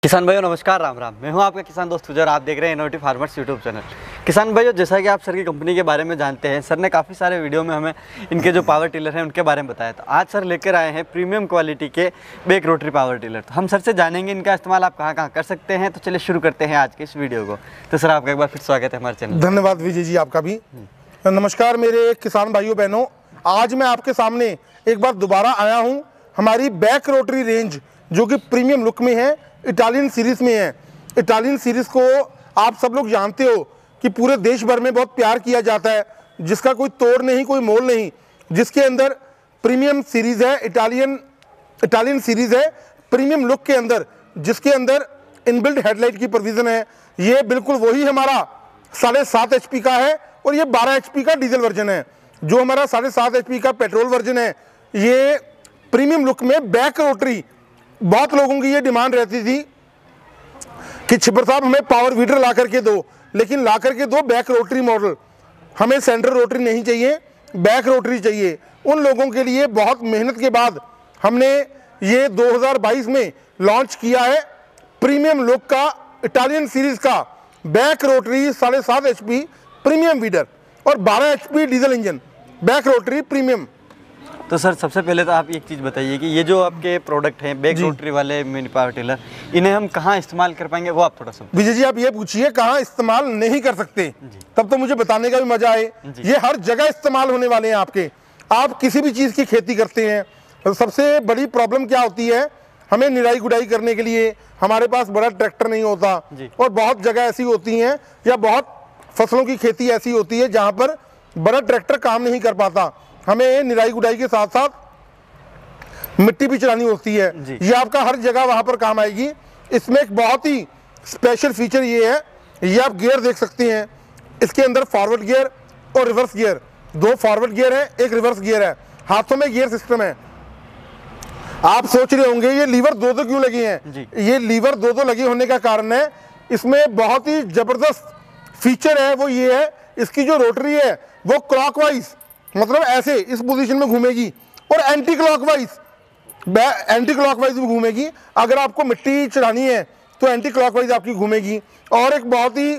किसान भाइयों नमस्कार, राम राम। मैं हूं आपका किसान दोस्त सुजय और आप देख रहे हैं इनोवेटिव फार्मर्स यूट्यूब चैनल। किसान भाइयों, जैसा कि आप सर की कंपनी के बारे में जानते हैं, सर ने काफ़ी सारे वीडियो में हमें इनके जो पावर टिलर हैं उनके बारे में बताया। तो आज सर लेकर आए हैं प्रीमियम क्वालिटी के बैक रोटरी पावर टिलर। तो हम सर से जानेंगे इनका इस्तेमाल आप कहाँ कहाँ कर सकते हैं। तो चलिए शुरू करते हैं आज के इस वीडियो को। तो सर आपका एक बार फिर स्वागत है हमारे चैनल। धन्यवाद विजय जी, आपका भी नमस्कार। मेरे किसान भाइयों बहनों, आज मैं आपके सामने एक बार दोबारा आया हूं। हमारी बैक रोटरी रेंज जो कि प्रीमियम लुक में है, इटालियन सीरीज में है। इटालियन सीरीज को आप सब लोग जानते हो कि पूरे देश भर में बहुत प्यार किया जाता है, जिसका कोई तोड़ नहीं, कोई मोल नहीं। जिसके अंदर प्रीमियम सीरीज है, इटालियन सीरीज है प्रीमियम लुक के अंदर, जिसके अंदर इनबिल्ट हेडलाइट की प्रोविजन है। ये बिल्कुल वही हमारा 7.5 HP का है और ये 12 HP का डीजल वर्जन है। जो हमारा 7.5 HP का पेट्रोल वर्जन है, ये प्रीमियम लुक में बैक रोटरी। बहुत लोगों की ये डिमांड रहती थी कि छिपर साहब हमें पावर वीडर ला करके दो, लेकिन ला करके दो बैक रोटरी मॉडल, हमें सेंटर रोटरी नहीं चाहिए, बैक रोटरी चाहिए। उन लोगों के लिए बहुत मेहनत के बाद हमने ये 2022 में लॉन्च किया है प्रीमियम लुक का इटालियन सीरीज का back rotary 7.5 HP premium weeder और 12 HP diesel engine back rotary premium. तो सर सबसे पहले तो आप एक चीज़ बताइए कि ये जो आपके प्रोडक्ट हैं बैक रोटरी वाले मिनी पावर टिलर, इन्हें हम कहाँ इस्तेमाल कर पाएंगे, वो आप थोड़ा सा विजय जी आप ये पूछिए कहाँ इस्तेमाल नहीं कर सकते, तब तो मुझे बताने का भी मजा आए। ये हर जगह इस्तेमाल होने वाले हैं आपके। आप किसी भी चीज़ की खेती करते हैं तो सबसे बड़ी प्रॉब्लम क्या होती है, हमें निराई गुड़ाई करने के लिए हमारे पास बड़ा ट्रैक्टर नहीं होता, और बहुत जगह ऐसी होती हैं या बहुत फसलों की खेती ऐसी होती है जहाँ पर बड़ा ट्रैक्टर काम नहीं कर पाता। हमें निराई गुड़ाई के साथ साथ मिट्टी भी चलानी होती है। ये आपका हर जगह वहां पर काम आएगी। इसमें एक बहुत ही स्पेशल फीचर ये है, ये आप गियर देख सकते हैं। इसके अंदर फॉरवर्ड गियर और रिवर्स गियर, 2 फॉरवर्ड गियर है, 1 रिवर्स गियर है। हाथों में गियर सिस्टम है। आप सोच रहे होंगे ये लीवर 2 क्यों लगे हैं। ये लीवर 2 लगे होने का कारण है, इसमें बहुत ही जबरदस्त फीचर है। वो ये है, इसकी जो रोटरी है वो क्लॉकवाइज, मतलब ऐसे इस पोजीशन में घूमेगी, और एंटी क्लॉकवाइज भी घूमेगी। अगर आपको मिट्टी चढ़ानी है तो एंटी क्लॉकवाइज आपकी घूमेगी। और एक बहुत ही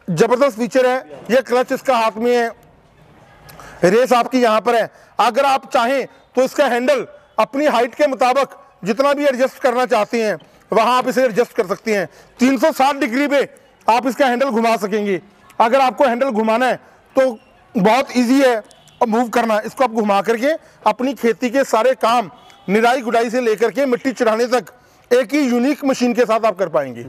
जबरदस्त फीचर है, ये क्लच इसका हाथ में है, रेस आपकी यहाँ पर है। अगर आप चाहें तो इसका हैंडल अपनी हाइट के मुताबिक जितना भी एडजस्ट करना चाहते हैं वहां आप इसे एडजस्ट कर सकते हैं। 360 डिग्री पे आप इसका हैंडल घुमा सकेंगे। अगर आपको हैंडल घुमाना है तो बहुत ईजी है और मूव करना। इसको आप घुमा करके अपनी खेती के सारे काम निराई गुड़ाई से लेकर के मिट्टी चढ़ाने तक एक ही यूनिक मशीन के साथ आप कर पाएंगे।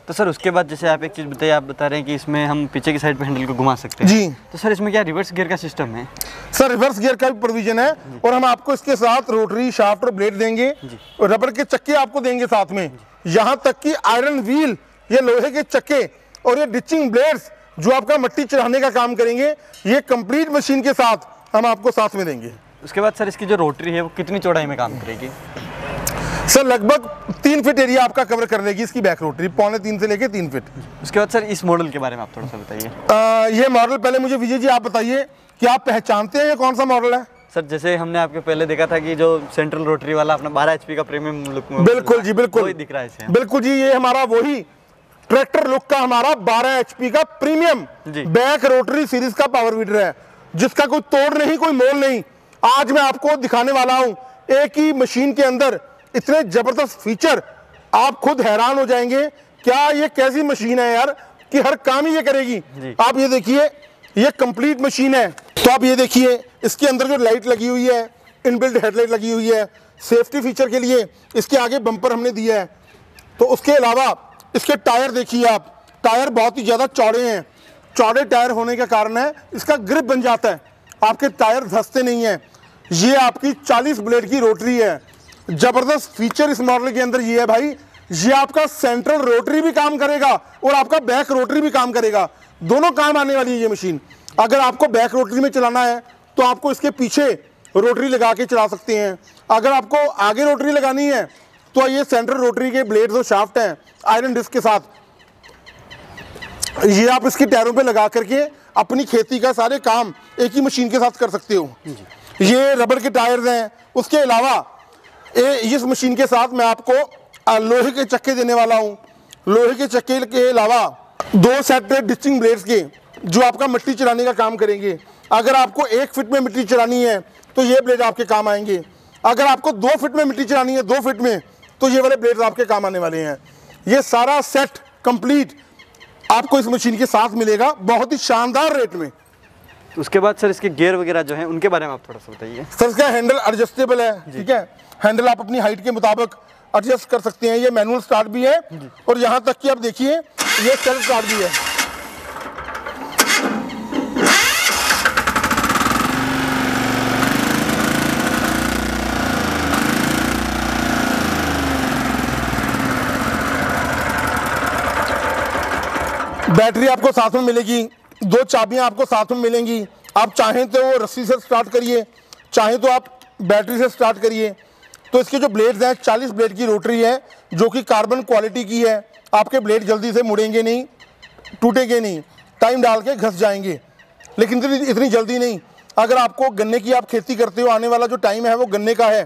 तो सर उसके बाद जैसे आप एक चीज़ बताइए, आप बता रहे हैं कि इसमें हम पीछे की साइड पे हैंडल को घुमा सकते हैं। जी। तो सर इसमें क्या रिवर्स गियर का सिस्टम है? सर रिवर्स गियर का भी प्रोविजन है, और हम आपको इसके साथ रोटरी शाफ्ट और ब्लेड देंगे, और रबर के चक्के आपको देंगे साथ में। यहाँ तक कि आयरन व्हील, ये लोहे के चक्के और ये डिचिंग ब्लेड्स जो आपका मिट्टी चढ़ाने का काम करेंगे, ये कंप्लीट मशीन के साथ हम आपको साथ में देंगे। उसके बाद सर इसकी जो रोटरी है वो कितनी चौड़ाई में काम करेगी? सर लगभग 3 फीट एरिया आपका कवर कर लेगी इसकी बैक रोटरी, 2.25 से लेके 3 फीट। उसके बाद सर इस मॉडल के बारे में आप थोड़ा सा बताइए। ये मॉडल पहले मुझे विजय जी आप बताइए कि आप पहचानते हैं ये कौन सा मॉडल है? सर जैसे हमने आपके पहले देखा था कि जो सेंट्रल रोटरी वाला अपना 12 HP का प्रीमियम लुक में, बिल्कुल जी, बिल्कुल दिख रहा है। बिल्कुल जी, ये हमारा वही ट्रैक्टर लुक का हमारा 12 HP का प्रीमियम बैक रोटरी सीरीज का पावर वीडर है, जिसका कोई तोड़ नहीं, कोई मोल नहीं। आज मैं आपको दिखाने वाला हूं एक ही मशीन के अंदर इतने जबरदस्त फीचर, आप खुद हैरान हो जाएंगे क्या ये कैसी मशीन है यार कि हर काम ही ये करेगी। आप ये देखिए, ये कंप्लीट मशीन है। तो आप ये देखिए, इसके अंदर जो लाइट लगी हुई है, इनबिल्ट हेडलाइट लगी हुई है। सेफ्टी फीचर के लिए इसके आगे बम्पर हमने दिया है। तो उसके अलावा इसके टायर देखिए आप, टायर बहुत ही ज़्यादा चौड़े हैं। चौड़े टायर होने के कारण है इसका ग्रिप बन जाता है, आपके टायर धंसते नहीं हैं। ये आपकी 40 ब्लेड की रोटरी है। जबरदस्त फीचर इस मॉडल के अंदर ये है भाई, ये आपका सेंट्रल रोटरी भी काम करेगा और आपका बैक रोटरी भी काम करेगा। दोनों काम आने वाली है ये मशीन। अगर आपको बैक रोटरी में चलाना है तो आपको इसके पीछे रोटरी लगा के चला सकते हैं। अगर आपको आगे रोटरी लगानी है तो ये सेंट्रल रोटरी के ब्लेड्स और शाफ्ट हैं आयरन डिस्क के साथ, ये आप इसके टायरों पे लगा करके अपनी खेती का सारे काम एक ही मशीन के साथ कर सकते हो। ये रबर के टायर्स हैं। उसके अलावा इस मशीन के साथ मैं आपको लोहे के चक्के देने वाला हूँ। लोहे के चक्के के अलावा 2 सेट डिस्टिंग ब्लेड्स के जो आपका मिट्टी चलाने का काम करेंगे। अगर आपको 1 फीट में मिट्टी चलानी है तो ये ब्लेड आपके काम आएंगे। अगर आपको 2 फीट में मिट्टी चलानी है, 2 फीट में, तो ये वाले ब्लेड्स आपके काम आने वाले हैं। ये सारा सेट कंप्लीट आपको इस मशीन के साथ मिलेगा बहुत ही शानदार रेट में। तो उसके बाद सर इसके गियर वगैरह जो हैं उनके बारे में आप थोड़ा सा बताइए। सर इसका हैंडल एडजस्टेबल है, ठीक है। हैंडल आप अपनी हाइट के मुताबिक एडजस्ट कर सकते हैं। ये मैनुअल स्टार्ट भी है और यहाँ तक कि आप देखिए ये सेल्फ स्टार्ट भी है। बैटरी आपको साथ में मिलेगी, 2 चाबियां आपको साथ में मिलेंगी। आप चाहें तो रस्सी से स्टार्ट करिए, चाहें तो आप बैटरी से स्टार्ट करिए। तो इसके जो ब्लेड्स हैं 40 ब्लेड की रोटरी है जो कि कार्बन क्वालिटी की है। आपके ब्लेड जल्दी से मुड़ेंगे नहीं, टूटेंगे नहीं, टाइम डाल के घस जाएंगे, लेकिन इतनी जल्दी नहीं। अगर आपको गन्ने की आप खेती करते हो, आने वाला जो टाइम है वो गन्ने का है,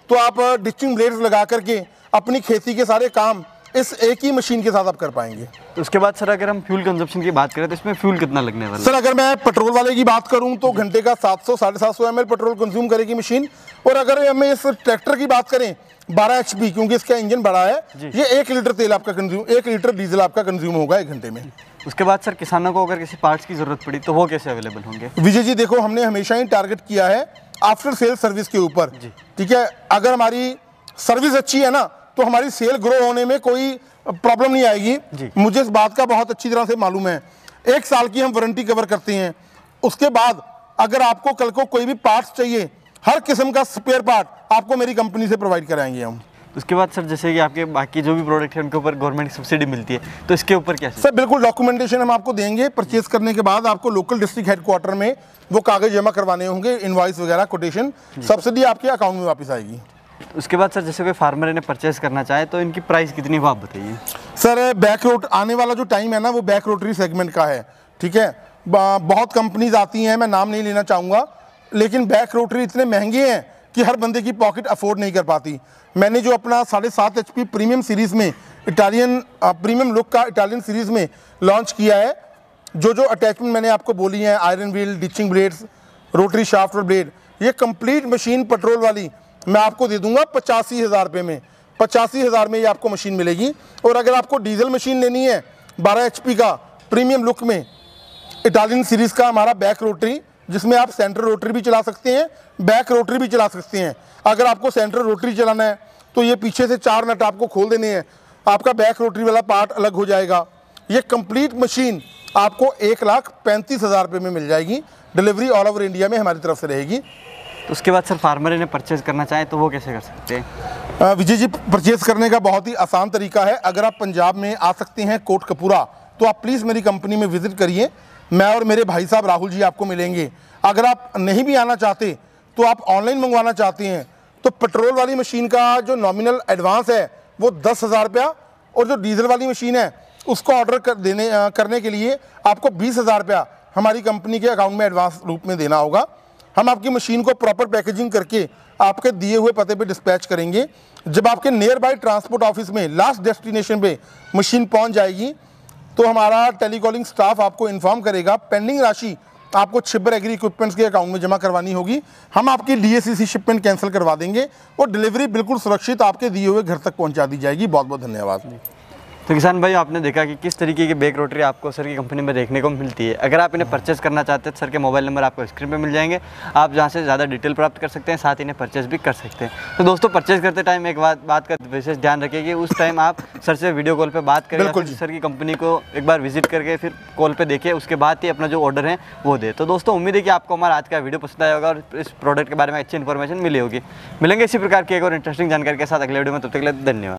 तो आप डिस्टिंग ब्लेड्स लगा करके अपनी खेती के सारे काम इस एक ही मशीन के साथ आप कर पाएंगे। तो उसके बाद सर अगर हम फ्यूल कंजप्शन की बात करें तो इसमें फ्यूल कितना लगने वाला है? सर अगर मैं पेट्रोल वाले की बात करूं तो घंटे का 700-750 ml पेट्रोल कंज्यूम करेगी मशीन। और अगर हमें इस ट्रैक्टर की बात करें 12 HP, क्योंकि इसका इंजन बड़ा है, ये 1 लीटर तेल आपका कंज्यूम, 1 लीटर डीजल आपका कंज्यूम होगा 1 घंटे में। उसके बाद सर किसानों को अगर किसी पार्ट्स की जरूरत पड़ी तो वो कैसे अवेलेबल होंगे? विजय जी देखो, हमने हमेशा ही टारगेट किया है आफ्टर सेल सर्विस के ऊपर, ठीक है। अगर हमारी सर्विस अच्छी है ना तो हमारी सेल ग्रो होने में कोई प्रॉब्लम नहीं आएगी। मुझे इस बात का बहुत अच्छी तरह से मालूम है। 1 साल की हम वारंटी कवर करते हैं। उसके बाद अगर आपको कल को कोई भी पार्ट्स चाहिए, हर किस्म का स्पेयर पार्ट आपको मेरी कंपनी से प्रोवाइड कराएंगे हम। उसके बाद सर जैसे कि आपके बाकी जो भी प्रोडक्ट है उनके ऊपर गवर्नमेंट की सब्सिडी मिलती है, तो इसके ऊपर क्या सर? बिल्कुल डॉक्यूमेंटेशन हम आपको देंगे। परचेज करने के बाद आपको लोकल डिस्ट्रिक्ट हेडक्वार्टर में वो कागज जमा करवाने होंगे, इनवॉइस वगैरह, कोटेशन, सब्सिडी आपके अकाउंट में वापस आएगी। उसके बाद सर जैसे कोई फार्मर इन्हें परचेस करना चाहे तो इनकी प्राइस कितनी हो आप बताइए। सर बैक रोट आने वाला जो टाइम है ना वो बैक रोटरी सेगमेंट का है, ठीक है। बहुत कंपनीज आती हैं, मैं नाम नहीं लेना चाहूँगा, लेकिन बैक रोटरी इतने महंगे हैं कि हर बंदे की पॉकेट अफोर्ड नहीं कर पाती। मैंने जो अपना 7.5 HP प्रीमियम सीरीज़ में इटालियन प्रीमियम लुक का इटालियन सीरीज़ में लॉन्च किया है, जो अटैचमेंट मैंने आपको बोली है, iron wheel, ditching blades, rotary shaft और ब्लेड, ये कंप्लीट मशीन पेट्रोल वाली मैं आपको दे दूंगा 85,000 रुपये में। 85,000 में ये आपको मशीन मिलेगी। और अगर आपको डीजल मशीन लेनी है 12 HP का प्रीमियम लुक में, इटालियन सीरीज़ का हमारा बैक रोटरी, जिसमें आप सेंटर रोटरी भी चला सकते हैं, बैक रोटरी भी चला सकते हैं। अगर आपको सेंटर रोटरी चलाना है तो ये पीछे से 4 नट आपको खोल देने हैं, आपका बैक रोटरी वाला पार्ट अलग हो जाएगा। ये कंप्लीट मशीन आपको 1,35,000 रुपये में मिल जाएगी। डिलीवरी ऑल ओवर इंडिया में हमारी तरफ से रहेगी। तो उसके बाद सर फार्मर इन्हें परचेज करना चाहे तो वो कैसे कर सकते हैं? विजय जी, परचेज करने का बहुत ही आसान तरीका है। अगर आप पंजाब में आ सकते हैं कोटकपुरा, तो आप प्लीज़ मेरी कंपनी में विजिट करिए। मैं और मेरे भाई साहब राहुल जी आपको मिलेंगे। अगर आप नहीं भी आना चाहते तो आप ऑनलाइन मंगवाना चाहते हैं तो पेट्रोल वाली मशीन का जो नॉमिनल एडवांस है वो 10,000 रुपया, और जो डीजल वाली मशीन है उसको ऑर्डर करने के लिए आपको 20,000 रुपया हमारी कंपनी के अकाउंट में एडवांस रूप में देना होगा। हम आपकी मशीन को प्रॉपर पैकेजिंग करके आपके दिए हुए पते पे डिस्पैच करेंगे। जब आपके नियर बाय ट्रांसपोर्ट ऑफिस में लास्ट डेस्टिनेशन पे मशीन पहुंच जाएगी तो हमारा टेलीकॉलिंग स्टाफ आपको इन्फॉर्म करेगा। पेंडिंग राशि आपको छिब्बर एग्री इक्विपमेंट्स के अकाउंट में जमा करवानी होगी। हम आपकी DACC शिपमेंट कैंसिल करवा देंगे और डिलीवरी बिल्कुल सुरक्षित आपके दिए हुए घर तक पहुँचा दी जाएगी। बहुत बहुत धन्यवाद। तो किसान भाई, आपने देखा कि किस तरीके की बैक रोटरी आपको सर की कंपनी में देखने को मिलती है। अगर आप इन्हें परचेस करना चाहते हैं तो सर के मोबाइल नंबर आपको स्क्रीन पे मिल जाएंगे, आप जहां से ज़्यादा डिटेल प्राप्त कर सकते हैं, साथ ही इन्हें परचेस भी कर सकते हैं। तो दोस्तों, परचेस करते टाइम एक बात का विशेष ध्यान रखिए कि उस टाइम आप सर से वीडियो कॉल पर बात करें, सर की कंपनी को एक बार विजिट करके फिर कॉल पर देखिए, उसके बाद ही अपना जो ऑर्डर है वो दे। तो दोस्तों, उम्मीद है कि आपको हमारा आज का वीडियो पसंद आया होगा और इस प्रोडक्ट के बारे में अच्छी इन्फॉर्मेशन मिली होगी। मिलेंगे इसी प्रकार की एक और इंटरेस्टिंग जानकारी के साथ अगले वीडियो में। तब तक के लिए धन्यवाद।